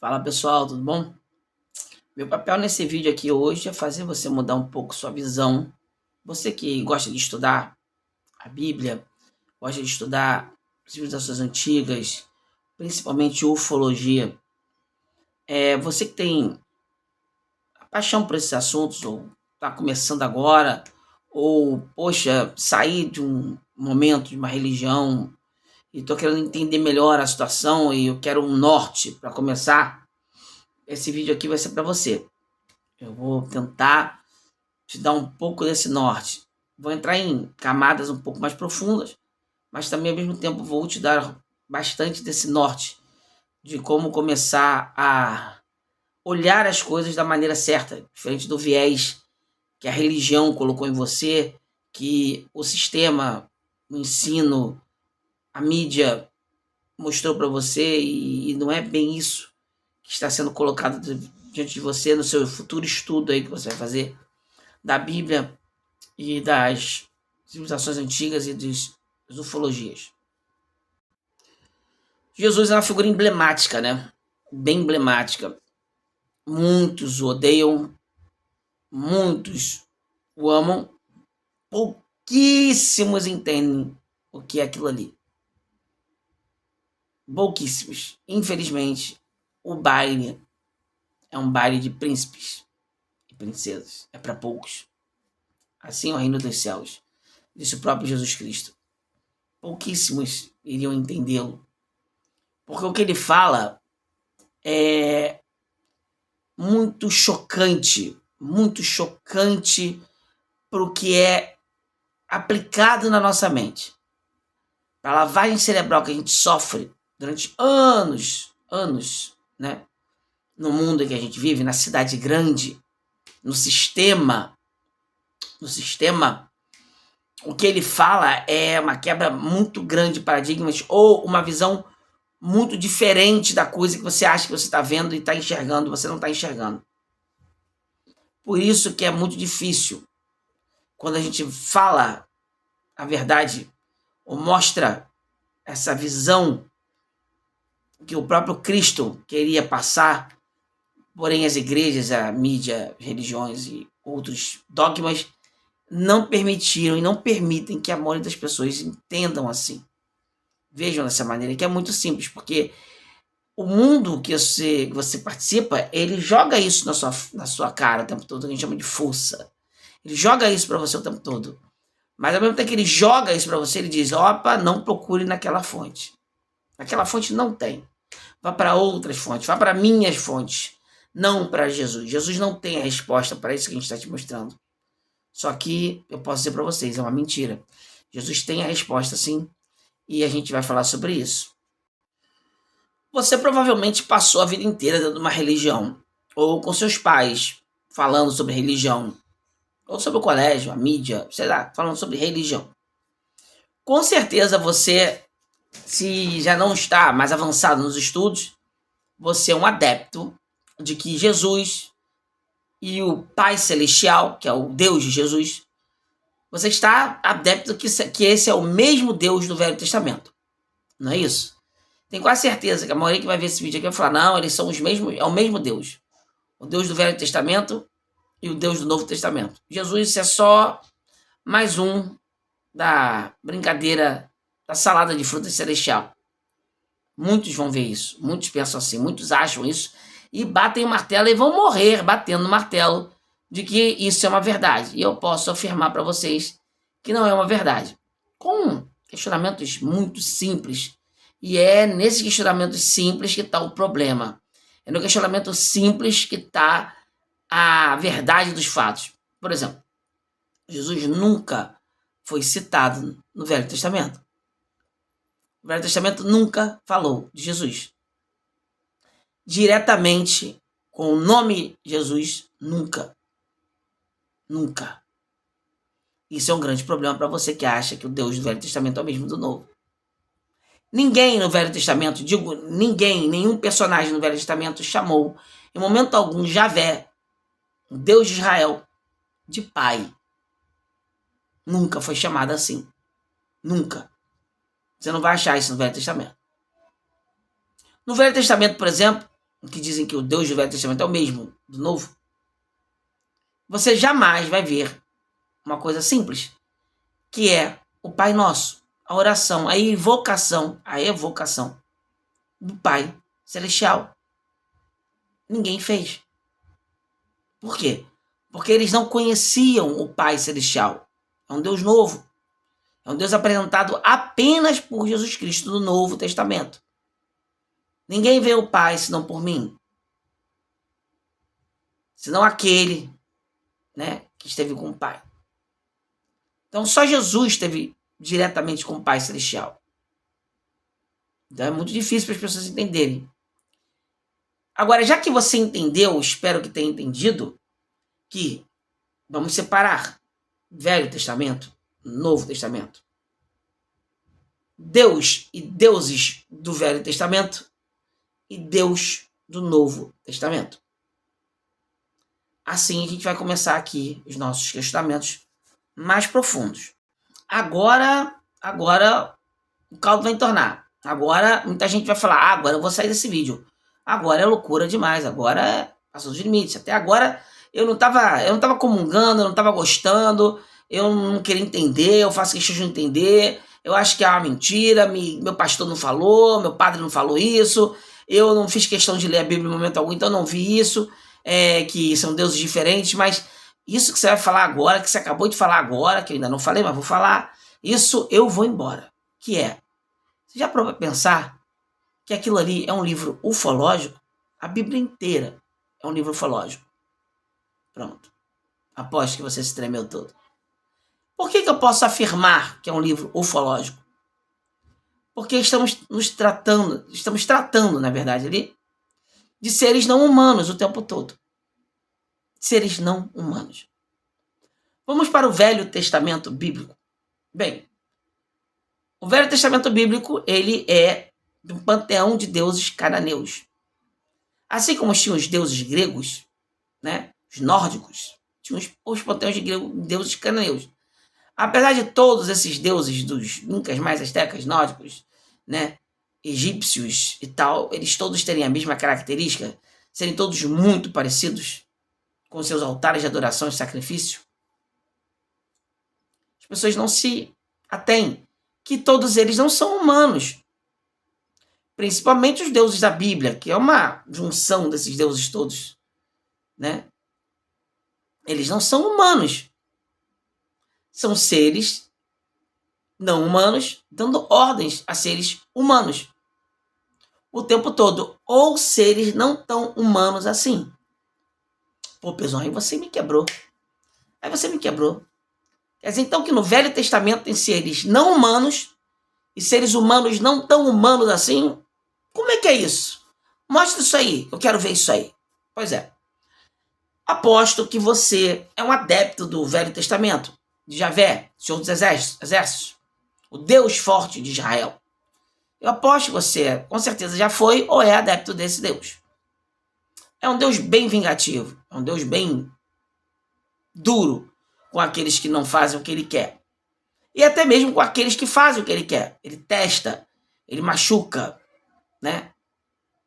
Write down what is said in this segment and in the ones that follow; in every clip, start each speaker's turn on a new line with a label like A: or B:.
A: Fala pessoal, tudo bom? Meu papel nesse vídeo aqui hoje é fazer você mudar um pouco sua visão. Você que gosta de estudar a Bíblia, gosta de estudar civilizações antigas, principalmente ufologia, você que tem a paixão por esses assuntos, ou está começando agora, ou, poxa, sair de um momento de uma religião e estou querendo entender melhor a situação e eu quero um norte para começar, esse vídeo aqui vai ser para você. Eu vou tentar te dar um pouco desse norte. Vou entrar em camadas um pouco mais profundas, mas também ao mesmo tempo vou te dar bastante desse norte de como começar a olhar as coisas da maneira certa, diferente do viés que a religião colocou em você, que o sistema, o ensino, a mídia mostrou para você e não é bem isso que está sendo colocado diante de você no seu futuro estudo aí que você vai fazer da Bíblia e das civilizações antigas e das ufologias. Jesus é uma figura emblemática, né? Bem emblemática. Muitos o odeiam, muitos o amam, pouquíssimos entendem o que é aquilo ali. Pouquíssimos. Infelizmente, o baile é um baile de príncipes e princesas. É para poucos. Assim é o reino dos céus, disse o próprio Jesus Cristo. Pouquíssimos iriam entendê-lo. Porque o que ele fala é muito chocante para o que é aplicado na nossa mente. Para a lavagem cerebral que a gente sofre durante anos, né? No mundo em que a gente vive, na cidade grande, no sistema, o que ele fala é uma quebra muito grande de paradigmas ou uma visão muito diferente da coisa que você acha que você está vendo e está enxergando, você não está enxergando. Por isso que é muito difícil quando a gente fala a verdade ou mostra essa visão que o próprio Cristo queria passar, porém as igrejas, a mídia, religiões e outros dogmas não permitiram e não permitem que a maioria das pessoas entendam assim. Vejam dessa maneira, que é muito simples, porque o mundo que você participa, ele joga isso na sua cara o tempo todo, que a gente chama de força. Ele joga isso para você o tempo todo. Mas ao mesmo tempo que ele joga isso para você, ele diz, opa, não procure naquela fonte. Aquela fonte não tem. Vá para outras fontes, vá para minhas fontes. Não para Jesus. Jesus não tem a resposta para isso que a gente está te mostrando. Só que eu posso dizer para vocês, é uma mentira. Jesus tem a resposta sim, e a gente vai falar sobre isso. Você provavelmente passou a vida inteira dentro de uma religião, ou com seus pais falando sobre religião, ou sobre o colégio, a mídia, sei lá, falando sobre religião. Com certeza você, se já não está mais avançado nos estudos, você é um adepto de que Jesus e o Pai Celestial, que é o Deus de Jesus, você está adepto que esse é o mesmo Deus do Velho Testamento. Não é isso? Tenho quase certeza que a maioria que vai ver esse vídeo aqui vai falar, não, eles são os mesmos, é o mesmo Deus. O Deus do Velho Testamento e o Deus do Novo Testamento. Jesus é só mais um da brincadeira da salada de frutas celestial. Muitos vão ver isso, muitos pensam assim, muitos acham isso e batem o martelo e vão morrer batendo no martelo de que isso é uma verdade. E eu posso afirmar para vocês que não é uma verdade. Com questionamentos muito simples. E é nesses questionamentos simples que está o problema. É no questionamento simples que está a verdade dos fatos. Por exemplo, Jesus nunca foi citado no Velho Testamento. O Velho Testamento nunca falou de Jesus. Diretamente com o nome Jesus, nunca. Nunca. Isso é um grande problema para você que acha que o Deus do Velho Testamento é o mesmo do Novo. Ninguém no Velho Testamento, digo ninguém, nenhum personagem no Velho Testamento chamou, em momento algum, Javé, o Deus de Israel, de pai. Nunca foi chamado assim. Nunca. Você não vai achar isso no Velho Testamento. No Velho Testamento, por exemplo, que dizem que o Deus do Velho Testamento é o mesmo do Novo, você jamais vai ver uma coisa simples, que é o Pai Nosso, a oração, a evocação do Pai Celestial. Ninguém fez. Por quê? Porque eles não conheciam o Pai Celestial. É um Deus novo. É um Deus apresentado apenas por Jesus Cristo no Novo Testamento. Ninguém vê o Pai senão por mim. Senão aquele, né, que esteve com o Pai. Então só Jesus esteve diretamente com o Pai Celestial. Então é muito difícil para as pessoas entenderem. Agora, já que você entendeu, espero que tenha entendido, que vamos separar Velho Testamento, Novo Testamento. Deus e deuses do Velho Testamento e Deus do Novo Testamento. Assim a gente vai começar aqui os nossos questionamentos mais profundos. Agora o caldo vai entornar. Agora muita gente vai falar, agora eu vou sair desse vídeo. Agora é loucura demais, agora passou dos limites. Até agora eu não tava comungando, eu não tava gostando, eu não queria entender, eu faço questão de entender, eu acho que é uma mentira, meu pastor não falou, meu padre não falou isso, eu não fiz questão de ler a Bíblia em momento algum, então não vi isso, que são deuses diferentes, mas isso que você vai falar agora, que você acabou de falar agora, que eu ainda não falei, mas vou falar, isso eu vou embora. Que é, você já parou para pensar que aquilo ali é um livro ufológico? A Bíblia inteira é um livro ufológico. Pronto. Aposto que você se tremeu todo. Por que eu posso afirmar que é um livro ufológico? Porque estamos tratando, na verdade, ali, de seres não humanos o tempo todo. Seres não humanos. Vamos para o Velho Testamento Bíblico. Bem, o Velho Testamento Bíblico, ele é de um panteão de deuses cananeus. Assim como tinham os deuses gregos, né, os nórdicos, tinham os panteões de deuses cananeus. Apesar de todos esses deuses dos incas, mais astecas, nórdicos, né, egípcios e tal, eles todos terem a mesma característica, serem todos muito parecidos, com seus altares de adoração e sacrifício, as pessoas não se atêm que todos eles não são humanos. Principalmente os deuses da Bíblia, que é uma junção desses deuses todos, né? Eles não são humanos. São seres não humanos dando ordens a seres humanos o tempo todo. Ou seres não tão humanos assim. Pô, Pezão, aí você me quebrou. Quer dizer, então, que no Velho Testamento tem seres não humanos e seres humanos não tão humanos assim? Como é que é isso? Mostra isso aí, eu quero ver isso aí. Pois é. Aposto que você é um adepto do Velho Testamento, de Javé, Senhor dos Exércitos, o Deus forte de Israel. Eu aposto que você, com certeza, já foi ou é adepto desse Deus. É um Deus bem vingativo, é um Deus bem duro com aqueles que não fazem o que ele quer. E até mesmo com aqueles que fazem o que ele quer. Ele testa, ele machuca, né?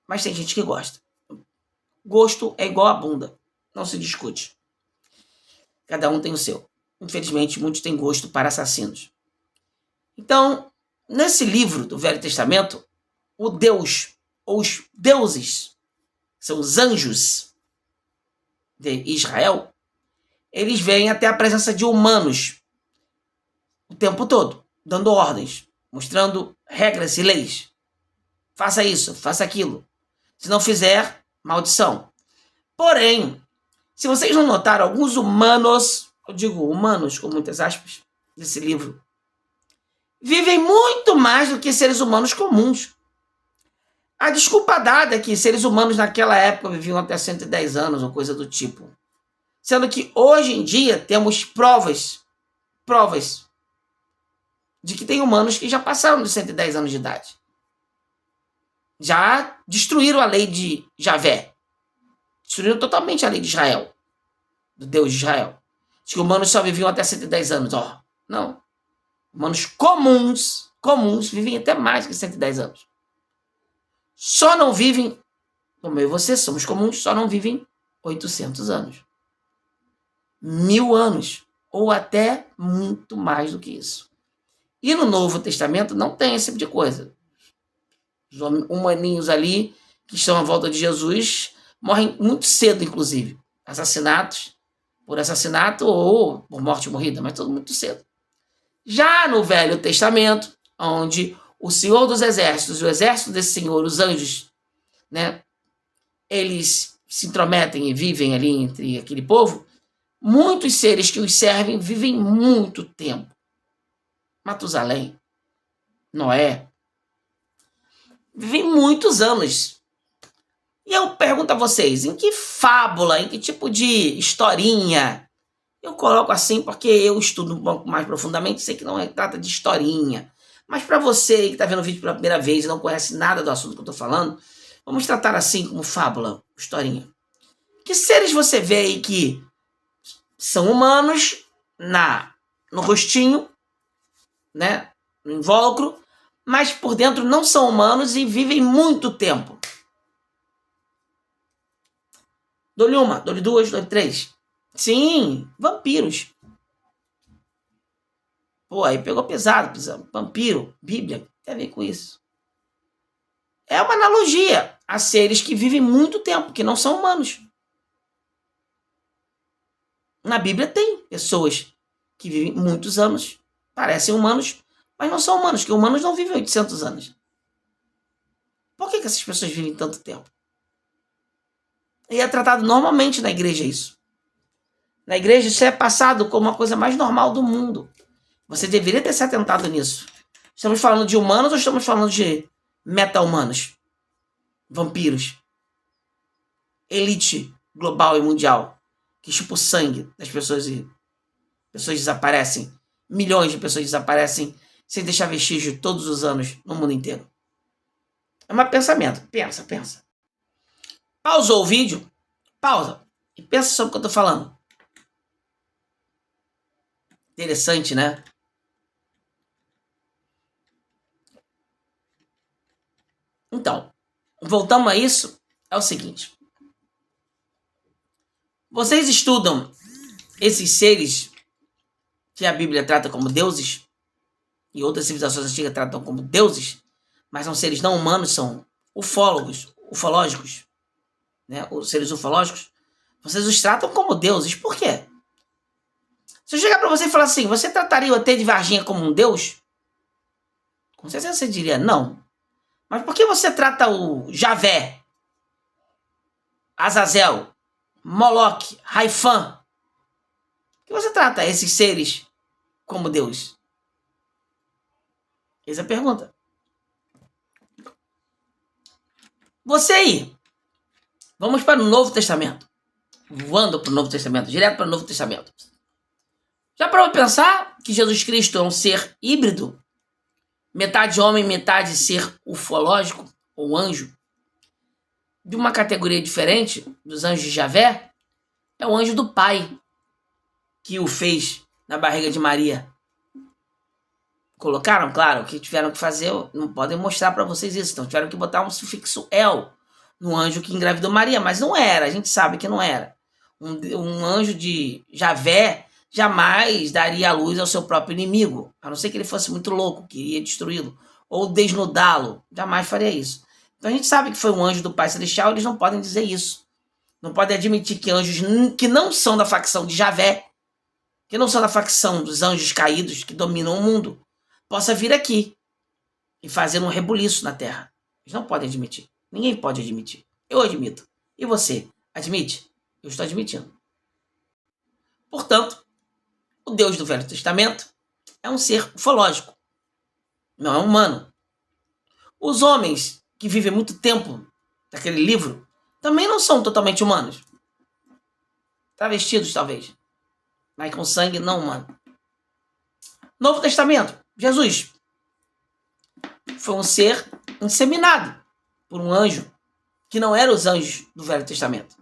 A: Mas tem gente que gosta. Gosto é igual a bunda, não se discute. Cada um tem o seu. Infelizmente, muitos têm gosto para assassinos. Então, nesse livro do Velho Testamento, o Deus, ou os deuses, são os anjos de Israel, eles vêm até a presença de humanos o tempo todo, dando ordens, mostrando regras e leis. Faça isso, faça aquilo. Se não fizer, maldição. Porém, se vocês não notaram, alguns humanos, eu digo humanos com muitas aspas, desse livro, vivem muito mais do que seres humanos comuns. A desculpa dada é que seres humanos naquela época viviam até 110 anos ou coisa do tipo. Sendo que hoje em dia temos provas de que tem humanos que já passaram dos 110 anos de idade. Já destruíram a lei de Javé. Destruíram totalmente a lei de Israel. Do Deus de Israel. Diz que humanos só viviam até 110 anos. Não. Humanos comuns vivem até mais que 110 anos. Só não vivem como eu e você, somos comuns, só não vivem 800 anos. 1000 anos, ou até muito mais do que isso. E no Novo Testamento não tem esse tipo de coisa. Os humaninhos ali, que estão à volta de Jesus, morrem muito cedo, inclusive. Assassinatos, por assassinato ou por morte morrida, mas tudo muito cedo. Já no Velho Testamento, onde o Senhor dos Exércitos, o exército desse Senhor, os anjos, né, eles se intrometem e vivem ali entre aquele povo, muitos seres que os servem vivem muito tempo. Matusalém, Noé, vivem muitos anos. E eu pergunto a vocês, em que fábula, em que tipo de historinha? Eu coloco assim porque eu estudo um pouco mais profundamente, sei que não trata de historinha. Mas para você que está vendo o vídeo pela primeira vez e não conhece nada do assunto que eu estou falando, vamos tratar assim como fábula, historinha. Que seres você vê aí que são humanos no rostinho, né, no invólucro, mas por dentro não são humanos e vivem muito tempo? Dou-lhe uma, dou-lhe duas, dou-lhe três. Sim, vampiros. Pô, aí pegou pesado. Vampiro, Bíblia, tem a ver com isso. É uma analogia a seres que vivem muito tempo, que não são humanos. Na Bíblia tem pessoas que vivem muitos anos, parecem humanos, mas não são humanos, porque humanos não vivem 800 anos. Por que essas pessoas vivem tanto tempo? E é tratado normalmente na igreja isso. Na igreja isso é passado como a coisa mais normal do mundo. Você deveria ter se atentado nisso. Estamos falando de humanos ou estamos falando de meta-humanos? Vampiros. Elite global e mundial. Que chupa o sangue das pessoas e pessoas desaparecem. Milhões de pessoas desaparecem sem deixar vestígio todos os anos no mundo inteiro. É um pensamento. Pensa. Pausou o vídeo? Pausa. E pensa sobre o que eu estou falando. Interessante, né? Então, voltamos a isso. É o seguinte. Vocês estudam esses seres que a Bíblia trata como deuses e outras civilizações antigas tratam como deuses, mas são seres não humanos, são ufológicos, né? Os seres ufológicos. Vocês os tratam como deuses. Por quê? Se eu chegar para você e falar assim, você trataria o ET de Varginha como um deus? Com certeza você diria não. Mas por que você trata o Javé, Azazel, Moloque, Haifã? Por que você trata esses seres como Deus? Essa é a pergunta. Você aí, vamos para o Novo Testamento. Voando para o Novo Testamento, direto para o Novo Testamento. Já parou para pensar que Jesus Cristo é um ser híbrido? Metade homem, metade ser ufológico, ou anjo? De uma categoria diferente dos anjos de Javé? É o anjo do Pai que o fez na barriga de Maria. Colocaram, claro, que tiveram que fazer, não podem mostrar para vocês isso, então tiveram que botar um sufixo El no anjo que engravidou Maria, mas não era, a gente sabe que não era. Um anjo de Javé jamais daria a luz ao seu próprio inimigo, a não ser que ele fosse muito louco, queria destruí-lo, ou desnudá-lo, jamais faria isso. Então a gente sabe que foi um anjo do Pai Celestial, eles não podem dizer isso. Não podem admitir que anjos que não são da facção de Javé, que não são da facção dos anjos caídos que dominam o mundo, possa vir aqui e fazer um rebuliço na Terra. Eles não podem admitir. Ninguém pode admitir. Eu admito. E você? Admite? Eu estou admitindo. Portanto, o Deus do Velho Testamento é um ser ufológico. Não é humano. Os homens que vivem muito tempo naquele livro também não são totalmente humanos. Travestidos, talvez. Mas com sangue não humano. Novo Testamento. Jesus foi um ser inseminado por um anjo que não era os anjos do Velho Testamento.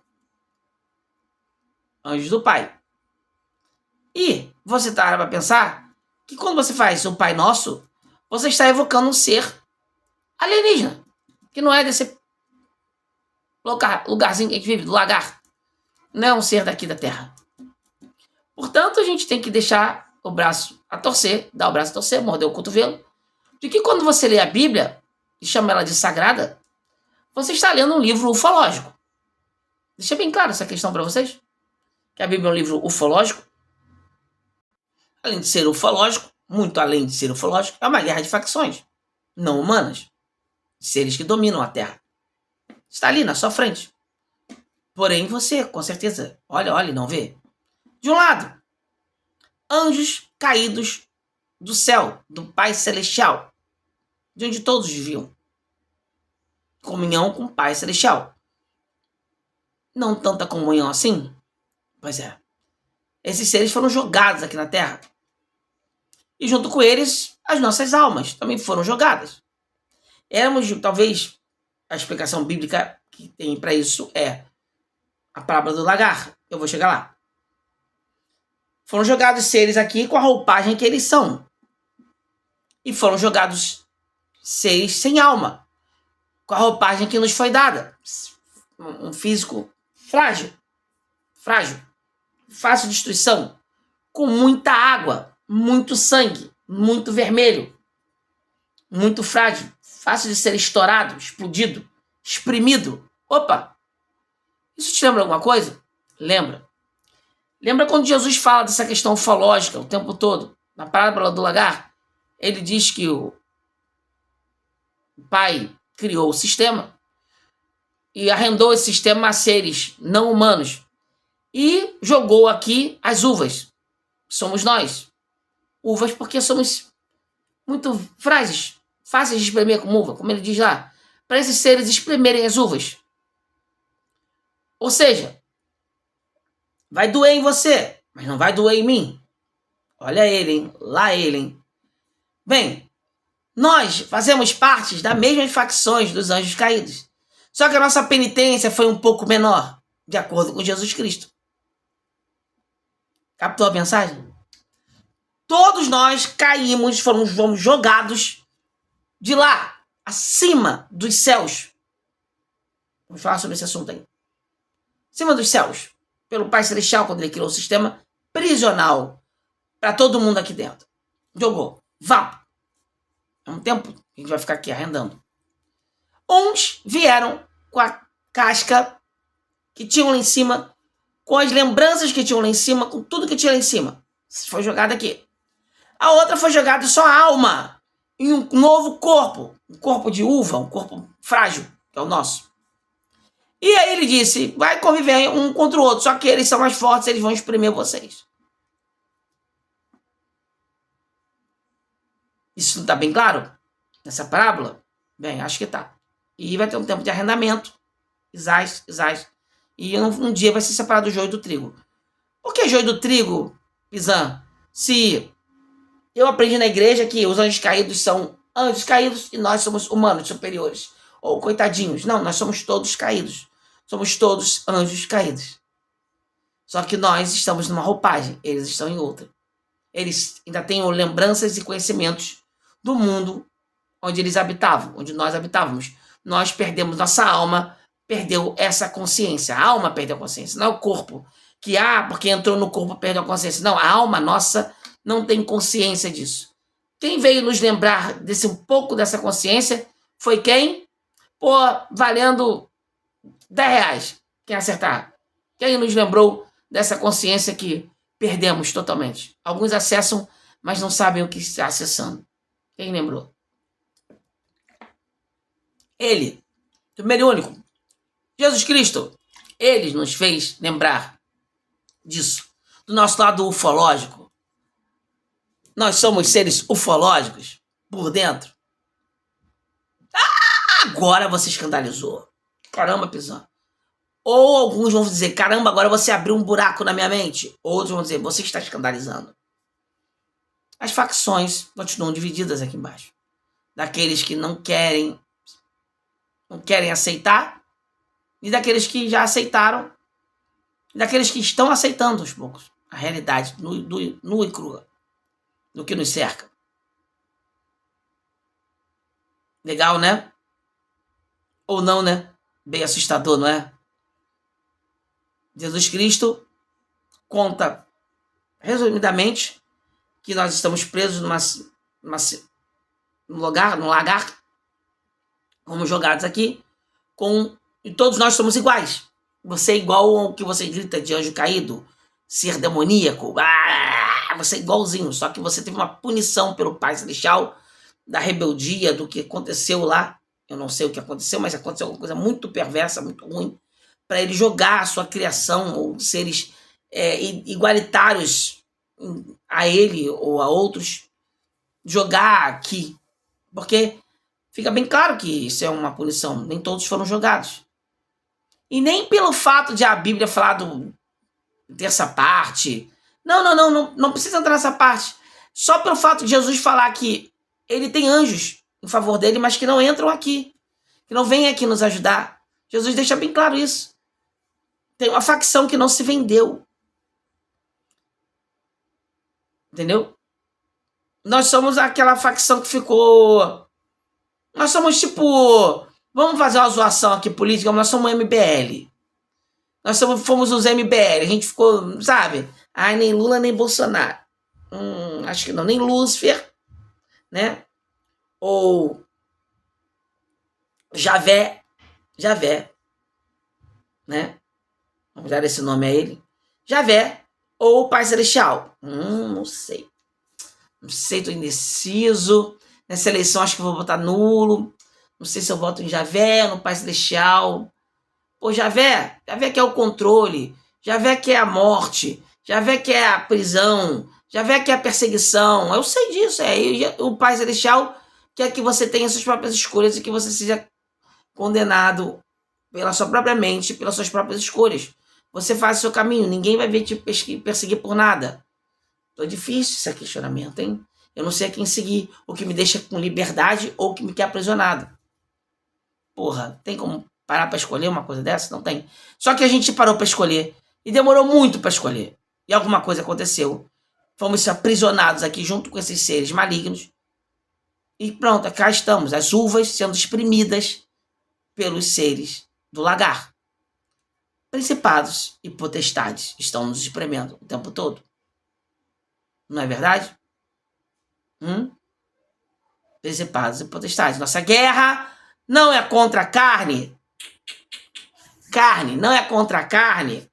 A: Anjos do Pai. E você está para pensar que quando você faz o Pai Nosso, você está evocando um ser alienígena, que não é desse lugarzinho que a gente vive, do lagar. Não é um ser daqui da terra. Portanto, a gente tem que deixar o braço a torcer, dar o braço a torcer, morder o cotovelo, de que quando você lê a Bíblia e chama ela de sagrada, você está lendo um livro ufológico. Deixa bem claro essa questão para vocês. Que a Bíblia é um livro ufológico. Além de ser ufológico, muito além de ser ufológico, é uma guerra de facções não humanas, seres que dominam a Terra. Está ali na sua frente. Porém, você, com certeza, olha e não vê. De um lado, anjos caídos do céu, do Pai Celestial, de onde todos viviam. Comunhão com o Pai Celestial. Não tanta comunhão assim? Pois é. Esses seres foram jogados aqui na Terra. E junto com eles, as nossas almas também foram jogadas. Éramos, talvez, a explicação bíblica que tem para isso é a parábola do lagar. Eu vou chegar lá. Foram jogados seres aqui com a roupagem que eles são. E foram jogados seres sem alma, com a roupagem que nos foi dada. Um físico frágil, fácil de destruição, com muita água, muito sangue, muito vermelho, muito frágil, fácil de ser estourado, explodido, exprimido. Opa! Isso te lembra alguma coisa? Lembra. Lembra quando Jesus fala dessa questão ufológica o tempo todo? Na parábola do lagar, ele diz que o Pai criou o sistema e arrendou esse sistema a seres não humanos e jogou aqui as uvas. Somos nós. Uvas porque somos muito frágeis, fáceis de espremer como uva, como ele diz lá, para esses seres espremerem as uvas. Ou seja, vai doer em você, mas não vai doer em mim. Olha ele, hein? Lá ele, hein? Bem, nós fazemos parte das mesmas facções dos anjos caídos. Só que a nossa penitência foi um pouco menor, de acordo com Jesus Cristo. Captou a mensagem? Todos nós caímos, fomos jogados de lá, acima dos céus. Vamos falar sobre esse assunto aí. Acima dos céus, pelo Pai Celestial, quando ele criou o sistema prisional para todo mundo aqui dentro. Jogou. Vá. É um tempo que a gente vai ficar aqui arrendando. Uns vieram com a casca que tinham lá em cima, com as lembranças que tinham lá em cima, com tudo que tinha lá em cima. Foi jogado aqui. A outra foi jogada só a alma em um novo corpo. Um corpo de uva, um corpo frágil, que é o nosso. E aí ele disse, vai conviver um contra o outro, só que eles são mais fortes, eles vão espremer vocês. Isso não está bem claro? Nessa parábola? Bem, acho que está. E vai ter um tempo de arrendamento. Isais. E um dia vai ser separado o joio do trigo. Por que joio do trigo, Pizan? Se eu aprendi na igreja que os anjos caídos são anjos caídos e nós somos humanos superiores. Ou coitadinhos. Não, nós somos todos caídos. Somos todos anjos caídos. Só que nós estamos numa roupagem, eles estão em outra. Eles ainda têm lembranças e conhecimentos do mundo onde eles habitavam, onde nós habitávamos. Nós perdemos nossa alma, perdeu essa consciência. A alma perdeu a consciência, não é o corpo. Que, porque entrou no corpo, perdeu a consciência. Não, a alma nossa não tem consciência disso. Quem veio nos lembrar desse um pouco dessa consciência foi quem? Pô, valendo R$10. Quem acertar? Quem nos lembrou dessa consciência que perdemos totalmente? Alguns acessam, mas não sabem o que está acessando. Quem lembrou? Ele, primeiro e único, Jesus Cristo, ele nos fez lembrar disso. Do nosso lado ufológico. Nós somos seres ufológicos por dentro. Agora você escandalizou. Caramba, Pizan. Ou alguns vão dizer, caramba, agora você abriu um buraco na minha mente. Outros vão dizer, você está escandalizando. As facções continuam divididas aqui embaixo. Daqueles que não querem aceitar, e daqueles que já aceitaram, e daqueles que estão aceitando aos poucos a realidade nua e crua do que nos cerca. Legal, né? Ou não, né? Bem assustador, não é? Jesus Cristo conta, resumidamente, que nós estamos presos num lagar, fomos jogados aqui, e todos nós somos iguais. Você é igual ao que você grita de anjo caído, ser demoníaco, você é igualzinho, só que você teve uma punição pelo Pai Celestial da rebeldia, do que aconteceu lá. Eu não sei o que aconteceu, mas aconteceu alguma coisa muito perversa, muito ruim, para ele jogar a sua criação, ou seres igualitários a ele ou a outros, jogar aqui. Porque fica bem claro que isso é uma punição. Nem todos foram jogados. E nem pelo fato de a Bíblia falar dessa parte. Não precisa entrar nessa parte. Só pelo fato de Jesus falar que ele tem anjos em favor dele, mas que não entram aqui. Que não vêm aqui nos ajudar. Jesus deixa bem claro isso. Tem uma facção que não se vendeu. Entendeu? Nós somos aquela facção que ficou... Nós somos tipo... Vamos fazer uma zoação aqui política, nós somos MBL. Nós fomos os MBL. A gente ficou, sabe? Ai, nem Lula, nem Bolsonaro. Acho que não. Nem Lúcifer, né? Ou Javé, né? Vamos dar esse nome a ele. Javé ou Pai Celestial. Não sei. Não sei, tô indeciso. Nessa eleição acho que vou votar nulo. Não sei se eu voto em Javé, no Pai Celestial. Pô, Javé quer o controle. Javé quer a morte. Javé quer a prisão. Javé quer a perseguição. Eu sei disso. O Pai Celestial quer que você tenha suas próprias escolhas e que você seja condenado pela sua própria mente, pelas suas próprias escolhas. Você faz o seu caminho. Ninguém vai vir te perseguir por nada. Tô difícil esse questionamento, hein? Eu não sei a quem seguir. O que me deixa com liberdade ou o que me quer aprisionado. Porra, tem como parar para escolher uma coisa dessa? Não tem. Só que a gente parou para escolher. E demorou muito para escolher. E alguma coisa aconteceu. Fomos aprisionados aqui junto com esses seres malignos. E pronto, cá estamos. As uvas sendo espremidas pelos seres do lagar. Principados e potestades estão nos espremendo o tempo todo. Não é verdade? Principados e potestades. Nossa guerra não é contra a carne. Carne não é contra a carne.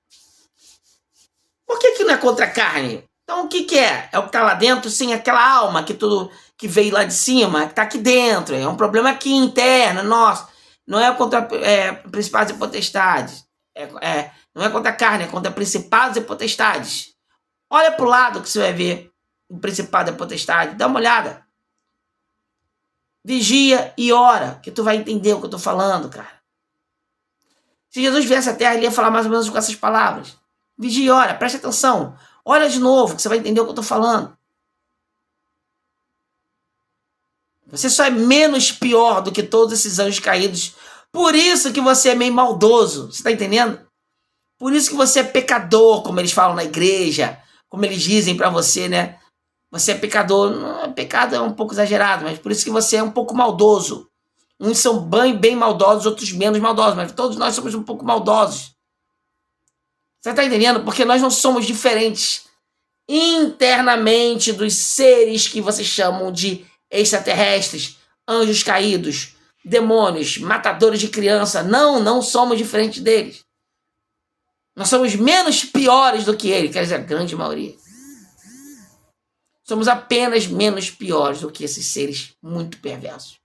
A: Por que não é contra a carne? Então o que é? É o que está lá dentro, sim, aquela alma que veio lá de cima, que está aqui dentro. É um problema aqui interno, nosso. Não é contra principados e potestades. Não é contra a carne, é contra principados e potestades. Olha para o lado que você vai ver o principado e a potestade. Dá uma olhada. Vigia e ora, que tu vai entender o que eu estou falando, cara. Se Jesus viesse à Terra, ele ia falar mais ou menos com essas palavras. Vigia e ora, preste atenção. Olha de novo, que você vai entender o que eu estou falando. Você só é menos pior do que todos esses anjos caídos. Por isso que você é meio maldoso. Você está entendendo? Por isso que você é pecador, como eles falam na igreja. Como eles dizem para você, né? Você é pecador. Pecado é um pouco exagerado, mas por isso que você é um pouco maldoso. Uns são bem maldosos, outros menos maldosos. Mas todos nós somos um pouco maldosos. Você está entendendo? Porque nós não somos diferentes internamente dos seres que vocês chamam de extraterrestres, anjos caídos, demônios, matadores de criança. Não somos diferentes deles. Nós somos menos piores do que ele, quer dizer, a grande maioria. Somos apenas menos piores do que esses seres muito perversos.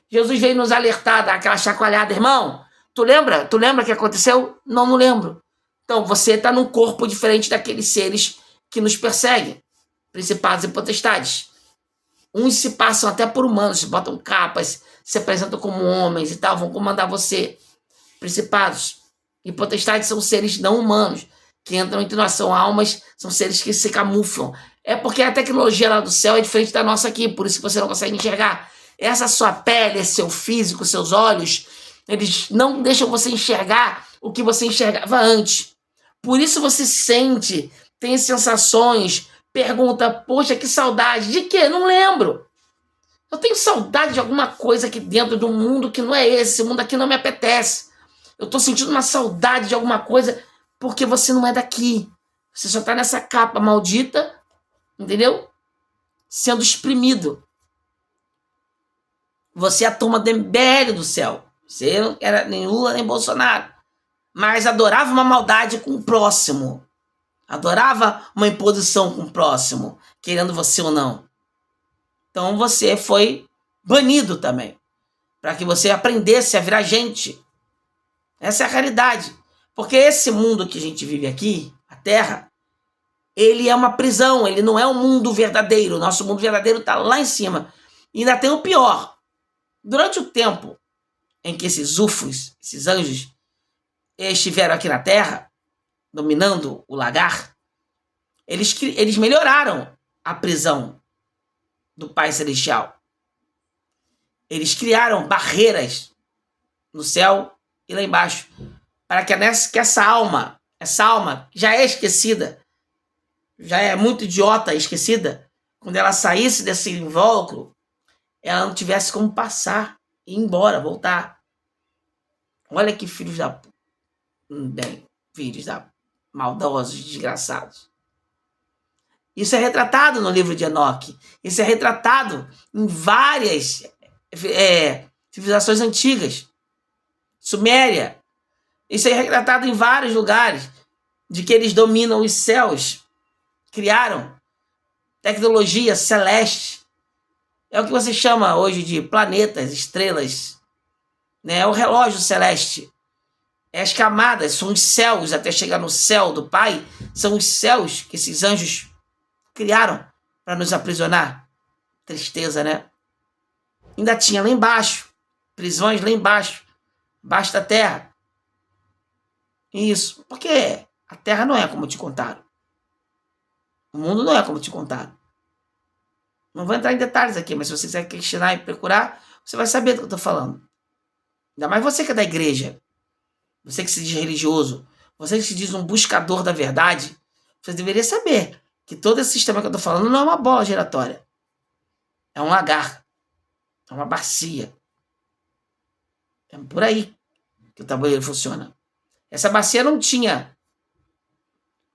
A: Jesus veio nos alertar, dar aquela chacoalhada. Irmão, tu lembra? Tu lembra o que aconteceu? Não lembro. Então, você está num corpo diferente daqueles seres que nos perseguem. Principados e potestades. Uns se passam até por humanos, se botam capas, se apresentam como homens e tal, vão comandar você. Principados e potestades são seres não humanos, que entram entre nós, são almas, são seres que se camuflam. É porque a tecnologia lá do céu é diferente da nossa aqui, por isso que você não consegue enxergar. Essa sua pele, seu físico, seus olhos, eles não deixam você enxergar o que você enxergava antes. Por isso você sente, tem sensações, pergunta, poxa, que saudade. De quê? Não lembro. Eu tenho saudade de alguma coisa aqui dentro do mundo que não é esse. Esse mundo aqui não me apetece. Eu tô sentindo uma saudade de alguma coisa porque você não é daqui. Você só tá nessa capa maldita, entendeu? Sendo exprimido. Você é a turma do MBL do céu. Você não era nem Lula nem Bolsonaro. Mas adorava uma maldade com o próximo. Adorava uma imposição com o próximo, querendo você ou não. Então você foi banido também. Para que você aprendesse a virar gente. Essa é a realidade. Porque esse mundo que a gente vive aqui, a Terra, ele é uma prisão, ele não é um mundo verdadeiro. O nosso mundo verdadeiro está lá em cima. E ainda tem o pior. Durante o tempo em que esses ufos, esses anjos, estiveram aqui na Terra, dominando o lagar, eles melhoraram a prisão do Pai Celestial. Eles criaram barreiras no céu e lá embaixo, para que essa alma já é esquecida, já é muito idiota, esquecida, quando ela saísse desse invólucro, ela não tivesse como passar, ir embora, voltar. Olha que filhos da... filhos da... maldosos, desgraçados. Isso é retratado no livro de Enoque. Isso é retratado em várias civilizações antigas. Suméria. Isso é retratado em vários lugares, de que eles dominam os céus. Criaram tecnologia celeste. É o que você chama hoje de planetas, estrelas. Né? É o relógio celeste. É as camadas, são os céus, até chegar no céu do Pai, são os céus que esses anjos criaram para nos aprisionar. Tristeza, né? Ainda tinha lá embaixo, prisões lá embaixo, abaixo da terra. Isso, porque a terra não é como te contaram. O mundo não é como te contaram. Não vou entrar em detalhes aqui, mas se você quiser questionar e procurar, você vai saber do que eu estou falando. Ainda mais você que é da igreja. Você que se diz religioso. Você que se diz um buscador da verdade. Você deveria saber que todo esse sistema que eu estou falando não é uma bola giratória. É um lagar. É uma bacia. É por aí que o tabuleiro funciona. Essa bacia não tinha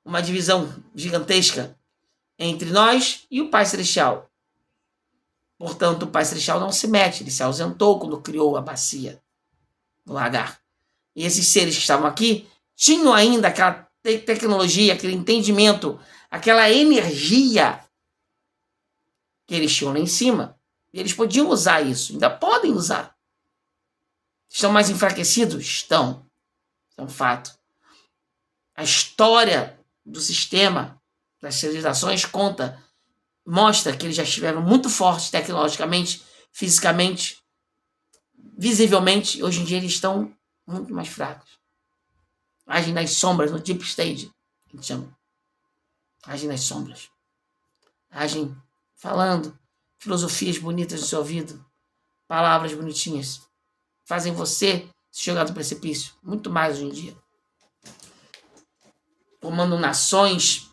A: uma divisão gigantesca entre nós e o Pai Celestial. Portanto, o Pai Celestial não se mete. Ele se ausentou quando criou a bacia do lagar. E esses seres que estavam aqui tinham ainda aquela tecnologia, aquele entendimento, aquela energia que eles tinham lá em cima. E eles podiam usar isso. Ainda podem usar. Estão mais enfraquecidos? Estão. É um fato. A história do sistema das civilizações mostra que eles já estiveram muito fortes tecnologicamente, fisicamente, visivelmente. Hoje em dia eles estão muito mais fracos. Agem nas sombras, no deep stage, a gente chama. Agem nas sombras. Agem falando filosofias bonitas no seu ouvido, palavras bonitinhas. Fazem você se jogar do precipício. Muito mais hoje em dia. Formando nações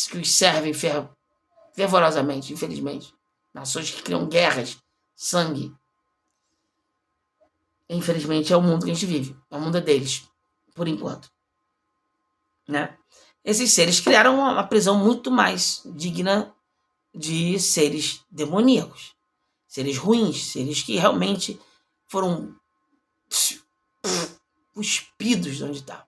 A: que os servem fervorosamente, infelizmente. Nações que criam guerras, sangue. Infelizmente é o mundo que a gente vive. O mundo é deles, por enquanto. Né? Esses seres criaram uma prisão muito mais digna de seres demoníacos. Seres ruins, seres que realmente foram cuspidos de onde está.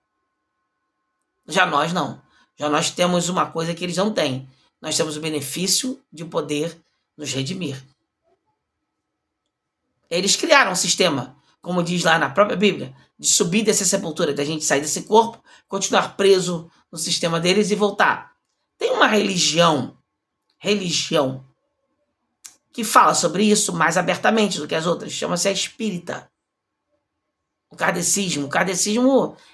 A: Já nós não. Já nós temos uma coisa que eles não têm. Nós temos o benefício de poder nos redimir. Eles criaram um sistema, como diz lá na própria Bíblia, de subir dessa sepultura, da gente sair desse corpo, continuar preso no sistema deles e voltar. Tem uma religião que fala sobre isso mais abertamente do que as outras. Chama-se a espírita. O kardecismo,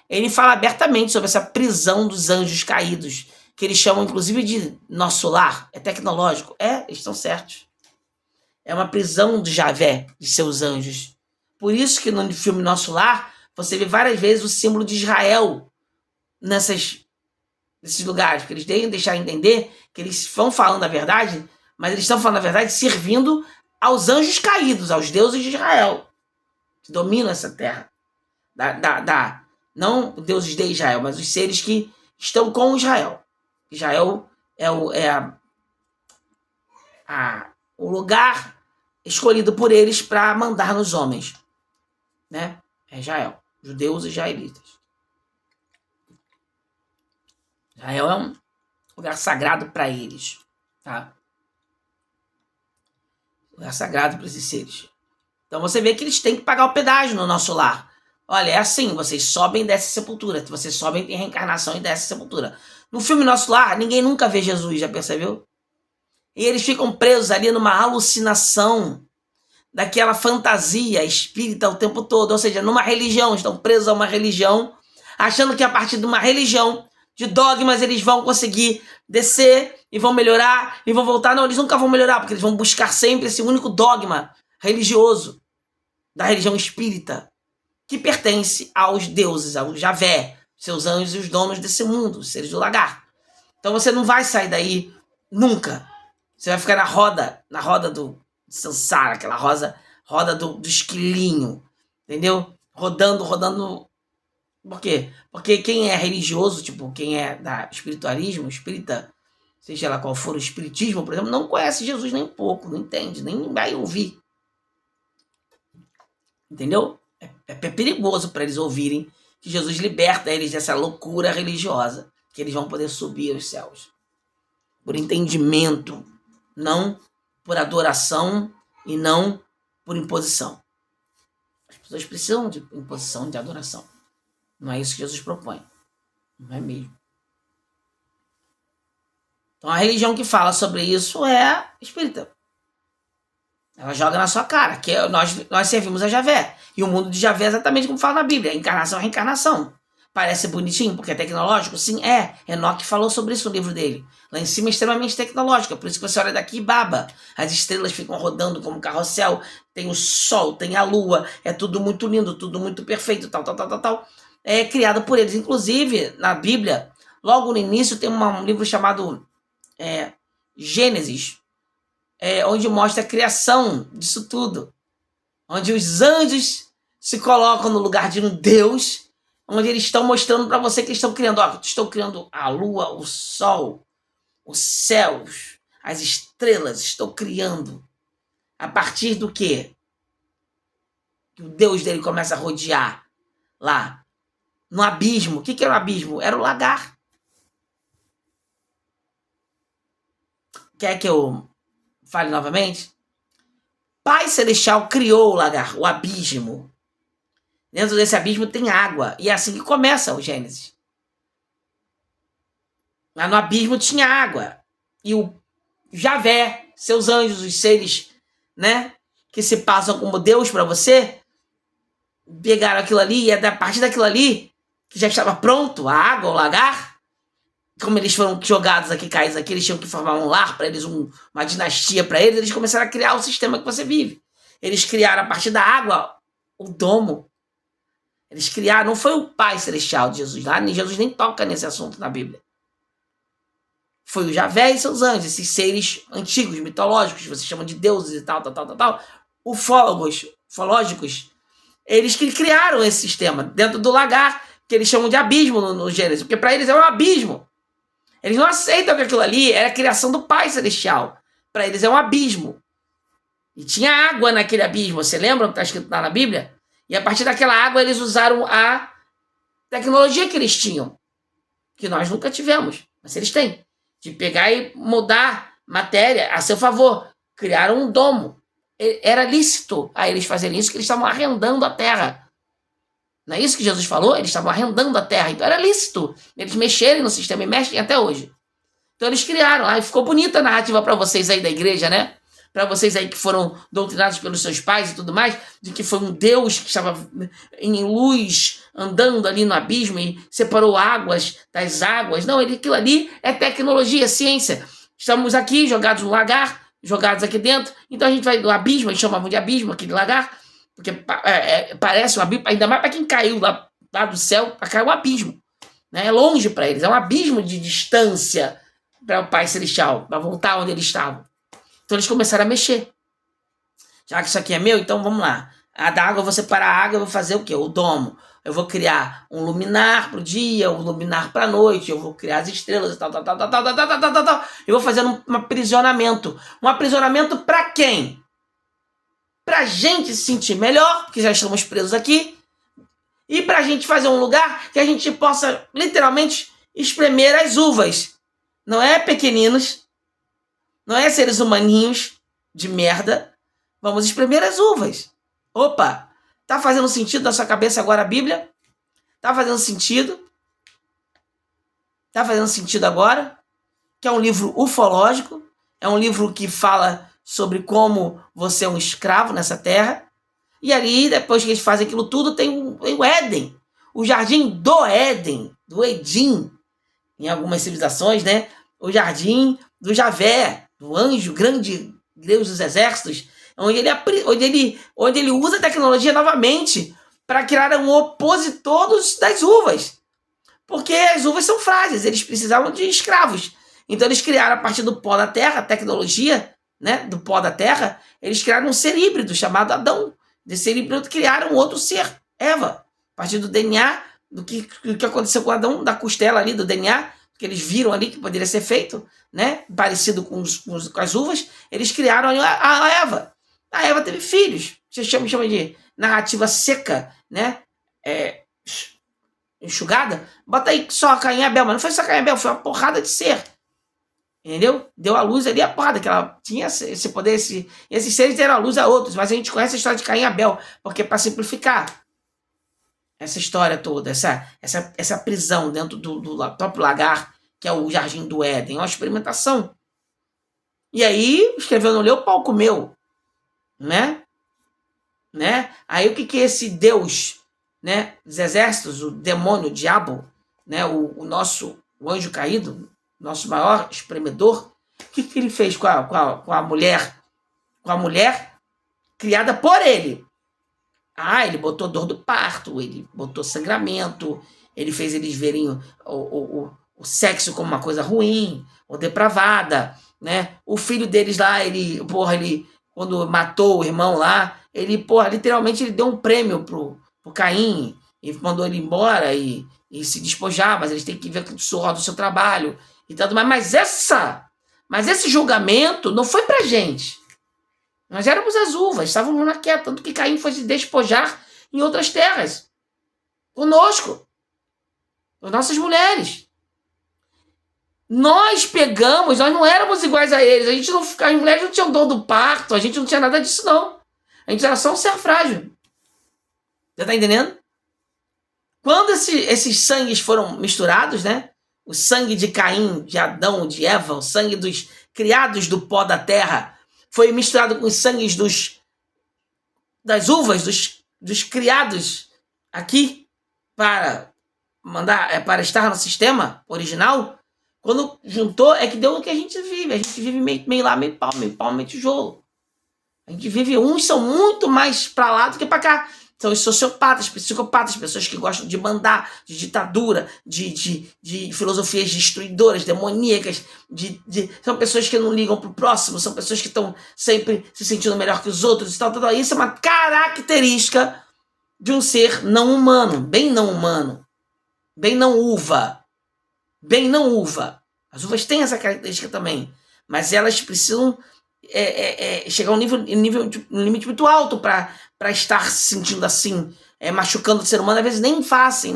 A: ele fala abertamente sobre essa prisão dos anjos caídos, que eles chamam inclusive de nosso lar. É tecnológico. Eles estão certos. É uma prisão de Javé, de seus anjos. Por isso que no filme Nosso Lar, você vê várias vezes o símbolo de Israel nesses lugares, porque eles devem deixar entender que eles vão falando a verdade, mas eles estão falando, na verdade, servindo aos anjos caídos, aos deuses de Israel, que dominam essa terra. Não deuses de Israel, mas os seres que estão com Israel. Israel é o lugar escolhido por eles para mandar nos homens, né? É Israel, judeus e israelitas. Israel é um lugar sagrado para eles, tá? Lugar sagrado para esses seres. Então você vê que eles têm que pagar o pedágio no nosso lar. Olha, é assim, vocês sobem e descem sepultura. Vocês sobem, tem reencarnação e descem sepultura. No filme Nosso Lar, ninguém nunca vê Jesus, já percebeu? E eles ficam presos ali numa alucinação daquela fantasia espírita o tempo todo. Ou seja, numa religião, estão presos a uma religião, achando que a partir de uma religião, de dogmas, eles vão conseguir descer e vão melhorar e vão voltar. Não, eles nunca vão melhorar, porque eles vão buscar sempre esse único dogma religioso da religião espírita, que pertence aos deuses, ao Javé, seus anjos e os donos desse mundo, os seres do lagarto. Então você não vai sair daí nunca. Você vai ficar na roda do Sansara, aquela roda do esquilinho, entendeu? Rodando. Por quê? Porque quem é religioso, tipo, quem é da espiritualismo, espírita, seja lá qual for o espiritismo, por exemplo, não conhece Jesus nem um pouco, não entende, nem vai ouvir. Entendeu? É perigoso para eles ouvirem que Jesus liberta eles dessa loucura religiosa, que eles vão poder subir aos céus. Por entendimento, não por adoração e não por imposição. As pessoas precisam de imposição, de adoração. Não é isso que Jesus propõe. Não é mesmo. Então a religião que fala sobre isso é espírita. Ela joga na sua cara, que nós servimos a Javé. E o mundo de Javé é exatamente como fala na Bíblia. Encarnação é reencarnação. Parece bonitinho, porque é tecnológico? Sim, é. Enoque falou sobre isso no livro dele. Lá em cima é extremamente tecnológica. Por isso que você olha daqui e baba. As estrelas ficam rodando como carrossel. Tem o sol, tem a lua. É tudo muito lindo, tudo muito perfeito, tal. É criado por eles. Inclusive, na Bíblia, logo no início tem um livro chamado Gênesis, onde mostra a criação disso tudo. Onde os anjos se colocam no lugar de um Deus, onde eles estão mostrando para você que eles estão criando. Estou criando a lua, o sol, os céus, as estrelas. Estou criando. A partir do quê? Que o Deus dele começa a rodear lá no abismo. O que era o abismo? Era o lagar. Quer que eu fale novamente? Pai Celestial criou o lagar, o abismo. Dentro desse abismo tem água. E é assim que começa o Gênesis. Lá no abismo tinha água. E o Javé, seus anjos, os seres, né, que se passam como Deus para você, pegaram aquilo ali e é a partir daquilo ali que já estava pronto, a água, o lagar. Como eles foram jogados aqui, caídos aqui, eles tinham que formar um lar para eles, uma dinastia para eles começaram a criar o sistema que você vive. Eles criaram a partir da água o domo. Eles criaram, não foi o Pai Celestial de Jesus lá, Jesus nem toca nesse assunto na Bíblia. Foi o Javé e seus anjos, esses seres antigos, mitológicos, que vocês chamam de deuses e tal. Ufólogos, eles que criaram esse sistema dentro do lagar, que eles chamam de abismo no Gênesis, porque para eles é um abismo. Eles não aceitam que aquilo ali era a criação do Pai Celestial. Para eles é um abismo. E tinha água naquele abismo. Você lembra o que está escrito lá na Bíblia? E a partir daquela água eles usaram a tecnologia que eles tinham. Que nós nunca tivemos. Mas eles têm. De pegar e mudar matéria a seu favor. Criaram um domo. Era lícito a eles fazerem isso, que eles estavam arrendando a terra. Não é isso que Jesus falou? Eles estavam arrendando a terra. Então era lícito eles mexerem no sistema e mexem até hoje. Então eles criaram. Aí ficou bonita a narrativa para vocês aí da igreja, né? Para vocês aí que foram doutrinados pelos seus pais e tudo mais, de que foi um Deus que estava em luz, andando ali no abismo e separou águas das águas. Não, aquilo ali é tecnologia, é ciência. Estamos aqui jogados no lagar, jogados aqui dentro. Então a gente vai do abismo, eles chamavam de abismo, aquele lagar, porque parece um abismo, ainda mais para quem caiu lá do céu, para cair um abismo. Né? É longe para eles, é um abismo de distância para o Pai Celestial, para voltar onde eles estavam. Então eles começaram a mexer. Já que isso aqui é meu, então vamos lá. A da água, eu vou separar a água, eu vou fazer o quê? O domo. Eu vou criar um luminar pro dia, um luminar pra noite, eu vou criar as estrelas e tal. Eu vou fazendo um aprisionamento. Um aprisionamento pra quem? Pra gente se sentir melhor, porque já estamos presos aqui, e pra gente fazer um lugar que a gente possa, literalmente, espremer as uvas. Não é pequeninos, não é seres humaninhos de merda. Vamos espremer as uvas. Opa, tá fazendo sentido na sua cabeça agora a Bíblia? Tá fazendo sentido? Tá fazendo sentido agora? Que é um livro ufológico, é um livro que fala sobre como você é um escravo nessa terra. E ali, depois que eles fazem aquilo tudo, tem o Éden. O jardim do Éden, do Edim, em algumas civilizações, né? O jardim do Javé, do anjo, grande Deus dos exércitos, onde ele usa a tecnologia novamente para criar um opositor das uvas. Porque as uvas são frágeis, eles precisavam de escravos. Então eles criaram, a partir do pó da terra, a tecnologia, né, do pó da terra, eles criaram um ser híbrido chamado Adão. Desse ser híbrido criaram um outro ser, Eva. A partir do DNA, do que aconteceu com Adão, da costela ali, do DNA, que eles viram ali que poderia ser feito, né, parecido com as uvas, eles criaram a Eva. A Eva teve filhos. Você chama de narrativa seca, né? Enxugada. Bota aí só Caim e Abel, mas não foi só Caim e Abel, foi uma porrada de ser. Entendeu? Deu à luz ali a porrada, que ela tinha esse poder, esses seres deram à luz a outros, mas a gente conhece a história de Caim e Abel, porque para simplificar essa história toda, essa prisão dentro do próprio lagar, que é o Jardim do Éden, é uma experimentação. E aí, escreveu, não leu, o pau comeu. Né? Aí o que é esse Deus, né, dos exércitos, o demônio, o diabo, né, o anjo caído, nosso maior espremedor, o que ele fez com a mulher criada por ele? Ele botou dor do parto, ele botou sangramento, ele fez eles verem o sexo como uma coisa ruim, ou depravada, né? O filho deles lá, ele quando matou o irmão lá, ele, literalmente ele deu um prêmio pro Caim e mandou ele embora e se despojar, mas eles têm que ver com o suor do seu trabalho e tanto mais. Mas esse julgamento não foi pra gente. Nós éramos as uvas, estávamos na queda, tanto que Caim foi se despojar em outras terras. Conosco. As nossas mulheres. Nós não éramos iguais a eles. As mulheres não tinham dor do parto, a gente não tinha nada disso, não. A gente era só um ser frágil. Você tá entendendo? Quando esses sangues foram misturados, né? O sangue de Caim, de Adão, de Eva, o sangue dos criados do pó da terra, foi misturado com os sangues das uvas, dos criados aqui para estar no sistema original. Quando juntou, é que deu o que a gente vive. A gente vive meio lá, meio pau, meio tijolo. A gente vive, uns são muito mais para lá do que para cá. São os sociopatas, psicopatas, pessoas que gostam de mandar, de ditadura, de filosofias destruidoras, demoníacas. São pessoas que não ligam pro próximo, são pessoas que estão sempre se sentindo melhor que os outros e tal. Isso é uma característica de um ser não humano, bem não humano, bem não uva. Bem não uva. As uvas têm essa característica também, mas elas precisam chegar a um limite muito alto para estar se sentindo assim, machucando o ser humano. Às vezes nem fazem.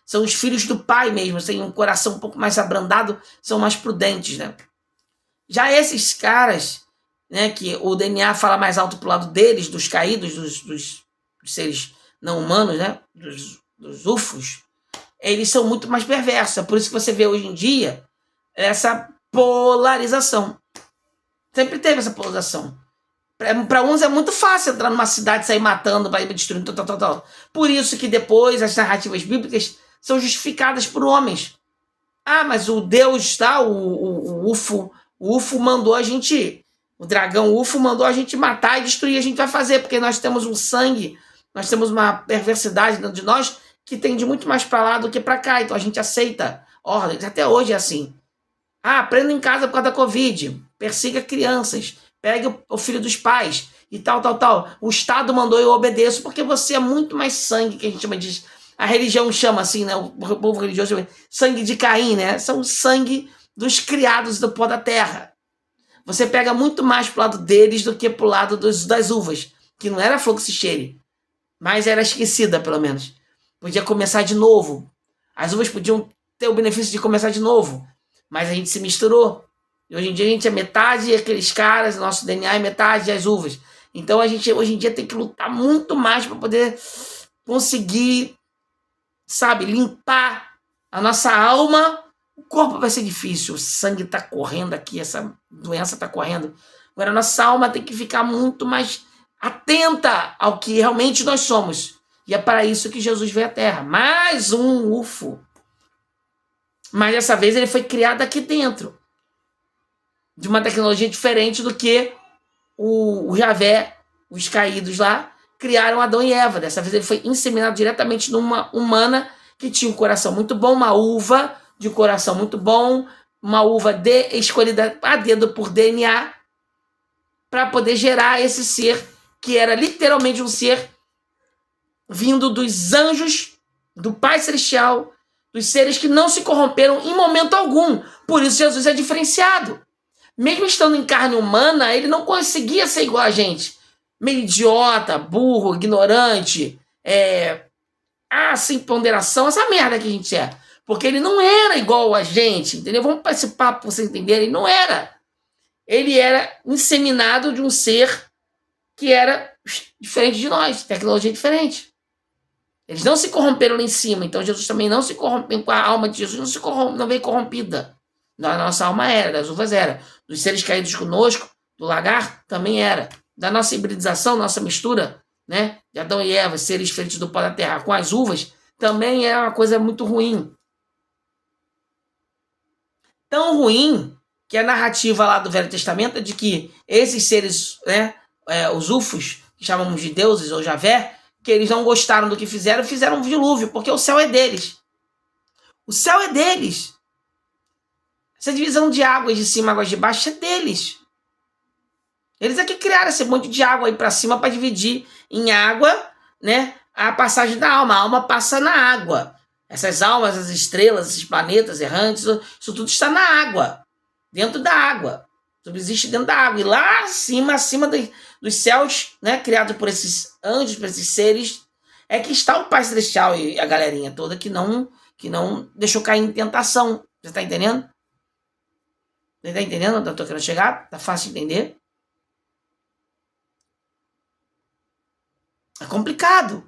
A: São os filhos do pai mesmo, têm um coração um pouco mais abrandado, são mais prudentes, né? Já esses caras, né, que o DNA fala mais alto pro lado deles, dos caídos, dos seres não humanos, né, dos UFOs, eles são muito mais perversos. É por isso que você vê hoje em dia essa polarização. Sempre teve essa polarização. Para uns é muito fácil entrar numa cidade, sair matando, vai destruindo, tal. Por isso que depois as narrativas bíblicas são justificadas por homens. Mas o Deus, o UFO mandou a gente, o dragão UFO mandou a gente matar e destruir. A gente vai fazer, porque nós temos um sangue, nós temos uma perversidade dentro de nós que tende muito mais para lá do que para cá. Então a gente aceita ordens. Até hoje é assim. Prenda em casa por causa da Covid. persiga crianças, pegue o filho dos pais e tal. O Estado mandou, eu obedeço, porque você é muito mais sangue, que a gente chama de... A religião chama assim, né? O povo religioso chama sangue de Caim, né? São sangue dos criados do pó da terra. Você pega muito mais pro lado deles do que pro lado das uvas, que não era flor que se cheire, mas era esquecida, pelo menos. Podia começar de novo. As uvas podiam ter o benefício de começar de novo, mas a gente se misturou. E hoje em dia a gente é metade aqueles caras, nosso DNA é metade as uvas. Então a gente hoje em dia tem que lutar muito mais para poder conseguir, sabe, limpar a nossa alma. O corpo vai ser difícil, o sangue está correndo aqui, essa doença está correndo. Agora a nossa alma tem que ficar muito mais atenta ao que realmente nós somos. E é para isso que Jesus veio à Terra. Mais um UFO. Mas dessa vez ele foi criado aqui dentro, de uma tecnologia diferente do que o Javé, os caídos lá, criaram Adão e Eva. Dessa vez ele foi inseminado diretamente numa humana que tinha um coração muito bom, uma uva de coração muito bom, uma uva escolhida a dedo por DNA, para poder gerar esse ser, que era literalmente um ser vindo dos anjos, do Pai Celestial, dos seres que não se corromperam em momento algum. Por isso Jesus é diferenciado. Mesmo estando em carne humana, ele não conseguia ser igual a gente. Meio idiota, burro, ignorante, sem ponderação, essa merda que a gente é. Porque ele não era igual a gente, entendeu? Vamos para esse papo para vocês entenderem. Ele não era. Ele era inseminado de um ser que era diferente de nós, tecnologia diferente. Eles não se corromperam lá em cima, então Jesus também não se corrompeu, com a alma de Jesus não se corrompe, não veio corrompida. A nossa alma era, das uvas era. Dos seres caídos conosco, do lagar, também era. Da nossa hibridização, nossa mistura, né, de Adão e Eva, seres feitos do pó da terra com as uvas, também é uma coisa muito ruim. Tão ruim que a narrativa lá do Velho Testamento é de que esses seres, né, os UFOs, que chamamos de deuses ou Javé, que eles não gostaram do que fizeram um dilúvio, porque o céu é deles. O céu é deles. Essa divisão de águas de cima e águas de baixo é deles. Eles é que criaram esse monte de água aí para cima para dividir em água, né, a passagem da alma. A alma passa na água. Essas almas, as estrelas, esses planetas errantes, isso tudo está na água. Dentro da água. Subsiste dentro da água. E lá acima dos céus, né, criado por esses anjos, por esses seres, é que está o Pai Celestial e a galerinha toda que não deixou cair em tentação. Você está entendendo? Você está entendendo onde eu estou querendo chegar? Tá fácil de entender? É complicado.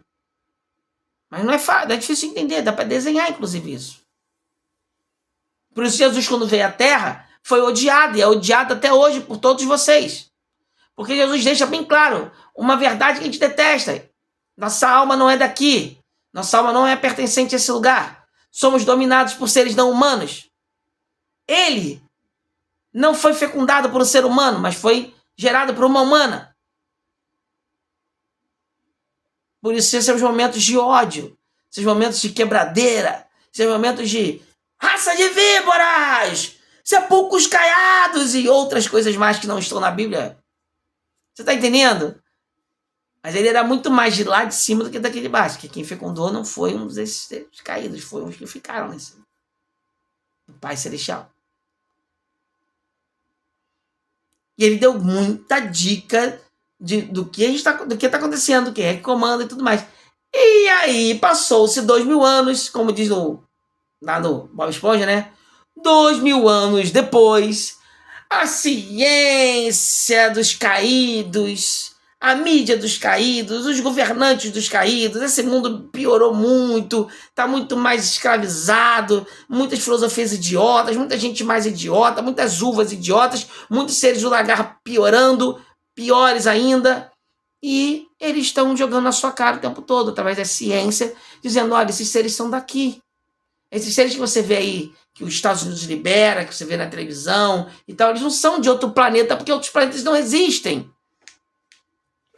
A: Mas não é fácil, é difícil de entender. Dá para desenhar, inclusive, isso. Por isso Jesus, quando veio à Terra, foi odiado. E é odiado até hoje por todos vocês. Porque Jesus deixa bem claro uma verdade que a gente detesta. Nossa alma não é daqui. Nossa alma não é pertencente a esse lugar. Somos dominados por seres não humanos. Ele não foi fecundado por um ser humano, mas foi gerado por uma humana. Por isso, esses são os momentos de ódio, esses momentos de quebradeira, esses momentos de raça de víboras, sepulcros caiados e outras coisas mais que não estão na Bíblia. Você está entendendo? Mas ele era muito mais de lá de cima do que daqui de baixo, porque quem fecundou não foi um desses seres caídos, foram os que ficaram lá em cima. O Pai Celestial. E ele deu muita dica do que está acontecendo, quem é que comanda e tudo mais. E aí passou-se 2000 anos, como diz lá no Bob Esponja, né? 2000 anos depois, a ciência dos caídos, a mídia dos caídos, os governantes dos caídos, esse mundo piorou muito, está muito mais escravizado, muitas filosofias idiotas, muita gente mais idiota, muitas uvas idiotas, muitos seres do lagar piorando, piores ainda, e eles estão jogando na sua cara o tempo todo, através da ciência, dizendo, olha, esses seres são daqui. Esses seres que você vê aí, que os Estados Unidos libera, que você vê na televisão e tal, eles não são de outro planeta, porque outros planetas não existem.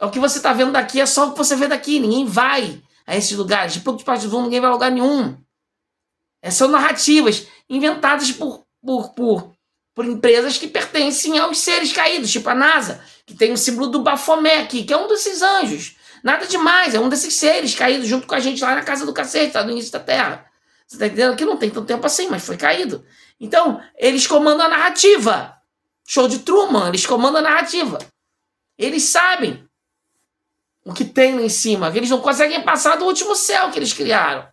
A: O que você está vendo daqui é só o que você vê daqui. Ninguém vai a esses lugares. De pouco de parte do mundo, ninguém vai a lugar nenhum. São narrativas inventadas por por empresas que pertencem aos seres caídos, tipo a NASA, que tem o símbolo do Baphomet aqui, que é um desses anjos. Nada demais, é um desses seres caídos junto com a gente lá na casa do cacete, lá no início da Terra. Você tá entendendo? Que não tem tanto tempo assim, mas foi caído. Então, eles comandam a narrativa. Show de Truman, eles comandam a narrativa. Eles sabem o que tem lá em cima, que eles não conseguem passar do último céu que eles criaram.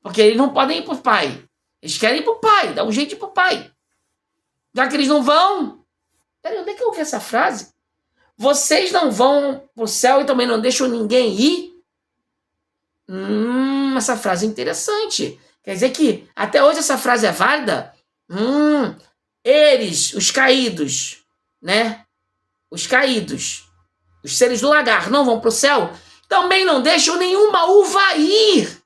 A: Porque eles não podem ir pro pai. Eles querem ir pro pai, dá um jeito de ir pro pai. Já que eles não vão... Peraí, onde é que eu ouvi essa frase? Vocês não vão pro céu e também não deixam ninguém ir? Essa frase é interessante. Quer dizer que até hoje essa frase é válida? Eles, os caídos, né? Os caídos, os seres do lagar, não vão pro céu, também não deixam nenhuma uva ir.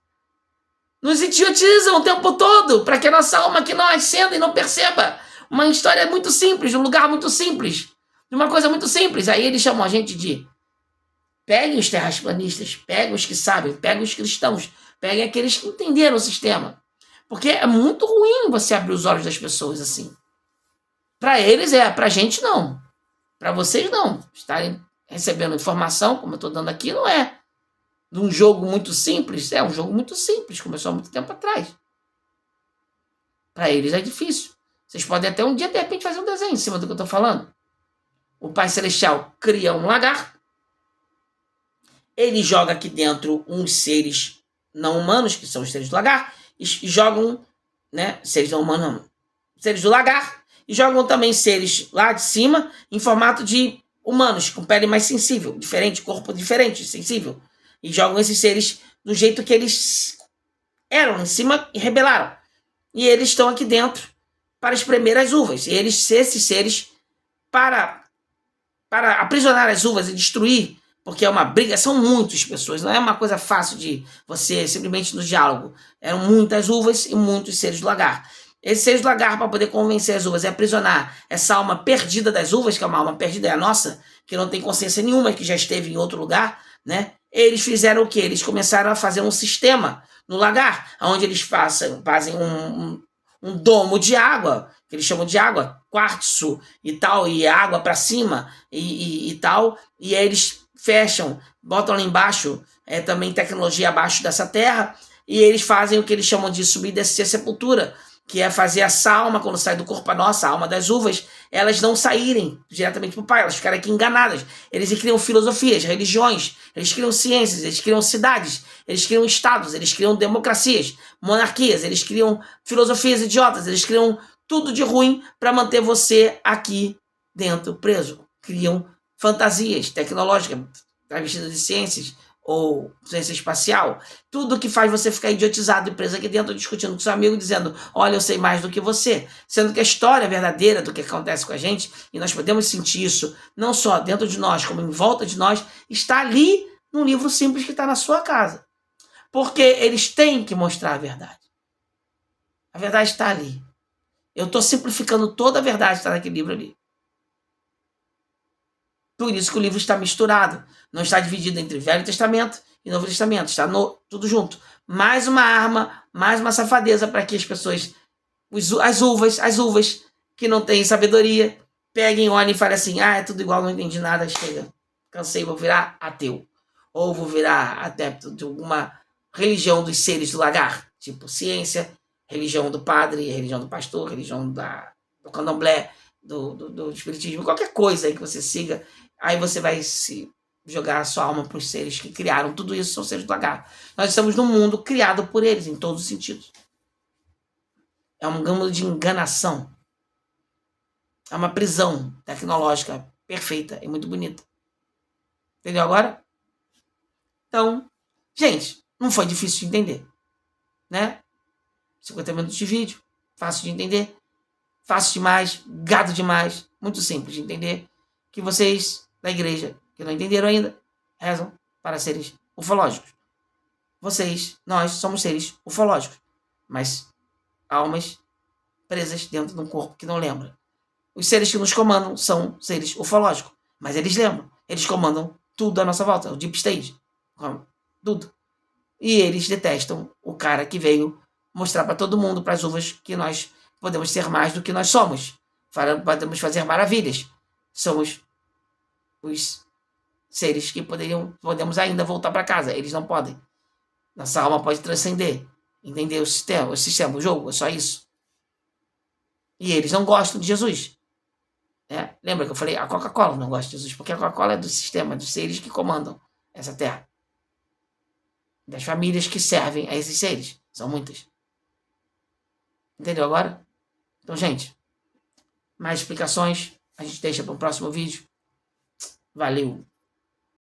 A: Nos idiotizam o tempo todo para que a nossa alma aqui não ascenda e não perceba. Uma história muito simples, de um lugar muito simples, de uma coisa muito simples. Aí eles chamam a gente de... Peguem os terraplanistas, peguem os que sabem, peguem os cristãos, peguem aqueles que entenderam o sistema. Porque é muito ruim você abrir os olhos das pessoas assim. Para eles é, para a gente não. Para vocês não. Estarem recebendo informação, como eu estou dando aqui, não é de um jogo muito simples. É um jogo muito simples, começou há muito tempo atrás. Para eles é difícil. Vocês podem até um dia, de repente, fazer um desenho em cima do que eu estou falando. O Pai Celestial cria um lagarto. Ele joga aqui dentro uns seres não humanos, que são os seres do lagar, e jogam, né, seres não humanos, não, seres do lagar, e jogam também seres lá de cima, em formato de humanos, com pele mais sensível, diferente, corpo diferente, sensível. E jogam esses seres do jeito que eles eram em cima e rebelaram. E eles estão aqui dentro para espremer as uvas. E esses seres, para aprisionar as uvas e destruir, porque é uma briga, são muitas pessoas, não é uma coisa fácil de você simplesmente no diálogo. Eram muitas uvas e muitos seres do lagar. Esses seres do lagar, para poder convencer as uvas e aprisionar essa alma perdida das uvas, que é uma alma perdida, é a nossa, que não tem consciência nenhuma, que já esteve em outro lugar, né? Eles fizeram o quê? Eles começaram a fazer um sistema no lagar, onde eles fazem um domo de água, que eles chamam de água, quartzo e tal, e água para cima e tal, e aí eles fecham, botam lá embaixo, também tecnologia abaixo dessa terra, e eles fazem o que eles chamam de subir e descer a sepultura, que é fazer essa alma, quando sai do corpo a nossa, a alma das uvas, elas não saírem diretamente para o Pai, elas ficarem aqui enganadas. Eles criam filosofias, religiões, eles criam ciências, eles criam cidades, eles criam estados, eles criam democracias, monarquias, eles criam filosofias idiotas, eles criam tudo de ruim para manter você aqui dentro, preso. Criam fantasias tecnológicas, travestidas de ciências, ou ciência espacial, tudo que faz você ficar idiotizado e preso aqui dentro, discutindo com seu amigo, dizendo, olha, eu sei mais do que você, sendo que a história verdadeira do que acontece com a gente, e nós podemos sentir isso, não só dentro de nós, como em volta de nós, está ali num livro simples que está na sua casa. Porque eles têm que mostrar a verdade. A verdade está ali. Eu estou simplificando toda a verdade que está naquele livro ali. Por isso que o livro está misturado. Não está dividido entre Velho Testamento e Novo Testamento. Está tudo junto. Mais uma arma, mais uma safadeza para que as pessoas, as uvas que não têm sabedoria, peguem, olhem e falem assim, é tudo igual, não entendi nada, chega. Cansei, vou virar ateu. Ou vou virar adepto de alguma religião dos seres do lagar. Tipo ciência, religião do padre, religião do pastor, religião do candomblé, do espiritismo, qualquer coisa aí que você siga. Aí você vai se jogar a sua alma para os seres que criaram. Tudo isso são seres do lagar. Nós estamos num mundo criado por eles, em todos os sentidos. É um mundo de enganação. É uma prisão tecnológica perfeita e muito bonita. Entendeu agora? Então, gente, não foi difícil de entender. Né? 50 minutos de vídeo, fácil de entender. Fácil demais, gado demais. Muito simples de entender. Que vocês da igreja, que não entenderam ainda, rezam para seres ufológicos. Vocês, nós, somos seres ufológicos. Mas almas presas dentro de um corpo que não lembra. Os seres que nos comandam são seres ufológicos. Mas eles lembram. Eles comandam tudo à nossa volta. O Deep State. Tudo. E eles detestam o cara que veio mostrar para todo mundo, para as uvas, que nós podemos ser mais do que nós somos. podemos fazer maravilhas. Somos os seres que podemos ainda voltar para casa. Eles não podem. Nossa alma pode transcender. Entender o sistema, o jogo, é só isso. E eles não gostam de Jesus. Né? Lembra que eu falei? A Coca-Cola não gosta de Jesus, porque a Coca-Cola é do sistema, dos seres que comandam essa terra. Das famílias que servem a esses seres. São muitas. Entendeu agora? Então, gente, mais explicações a gente deixa para o próximo vídeo. Valeu!